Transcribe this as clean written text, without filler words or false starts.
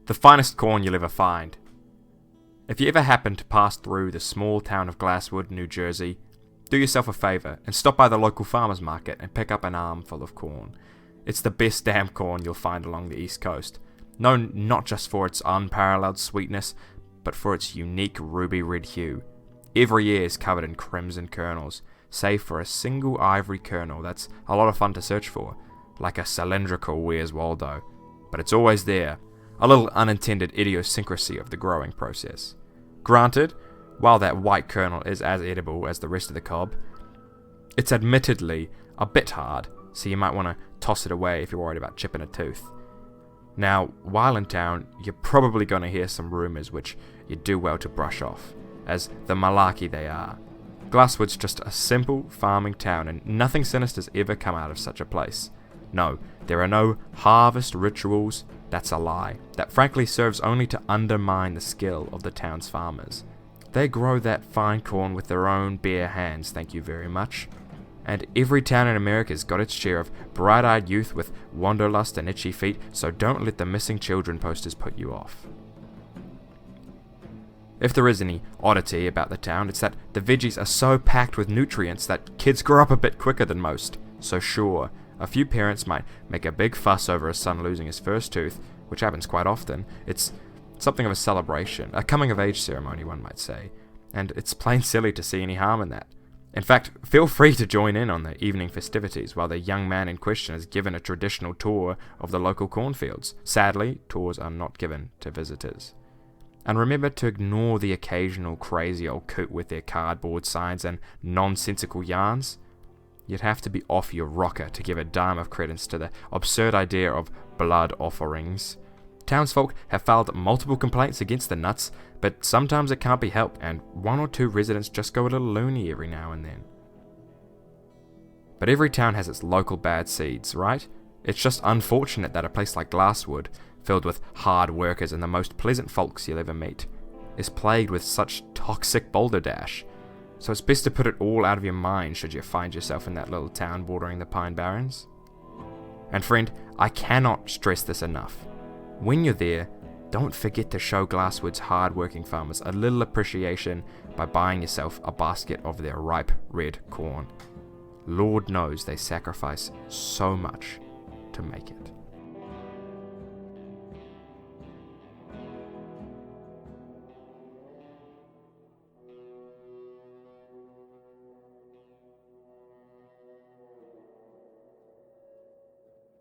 The finest corn you'll ever find. If you ever happen to pass through the small town of Glasswood, New Jersey, do yourself a favour and stop by the local farmer's market and pick up an armful of corn. It's the best damn corn you'll find along the East Coast, known not just for its unparalleled sweetness, but for its unique ruby red hue. Every ear is covered in crimson kernels, save for a single ivory kernel that's a lot of fun to search for, like a cylindrical Where's Waldo. But it's always there, a little unintended idiosyncrasy of the growing process. Granted, while that white kernel is as edible as the rest of the cob, it's admittedly a bit hard, so you might want to toss it away if you're worried about chipping a tooth. Now, while in town, you're probably going to hear some rumours which you do well to brush off, as the malarkey they are. Glasswood's just a simple farming town, and nothing sinister's ever come out of such a place. No, there are no harvest rituals. That's a lie. That frankly serves only to undermine the skill of the town's farmers. They grow that fine corn with their own bare hands, thank you very much. And every town in America's got its share of bright-eyed youth with wanderlust and itchy feet, so don't let the missing children posters put you off. If there is any oddity about the town, it's that the veggies are so packed with nutrients that kids grow up a bit quicker than most. So sure, a few parents might make a big fuss over a son losing his first tooth, which happens quite often. It's something of a celebration, a coming-of-age ceremony, one might say, and it's plain silly to see any harm in that. In fact, feel free to join in on the evening festivities while the young man in question is given a traditional tour of the local cornfields. Sadly, tours are not given to visitors. And remember to ignore the occasional crazy old coot with their cardboard signs and nonsensical yarns. You'd have to be off your rocker to give a dime of credence to the absurd idea of blood offerings. Townsfolk have filed multiple complaints against the nuts, but sometimes it can't be helped, and one or two residents just go a little loony every now and then. But every town has its local bad seeds, right? It's just unfortunate that a place like Glasswood, filled with hard workers and the most pleasant folks you'll ever meet, is plagued with such toxic balderdash. So it's best to put it all out of your mind should you find yourself in that little town bordering the Pine Barrens. And friend, I cannot stress this enough. When you're there, don't forget to show Glasswood's hard-working farmers a little appreciation by buying yourself a basket of their ripe red corn. Lord knows they sacrifice so much to make it.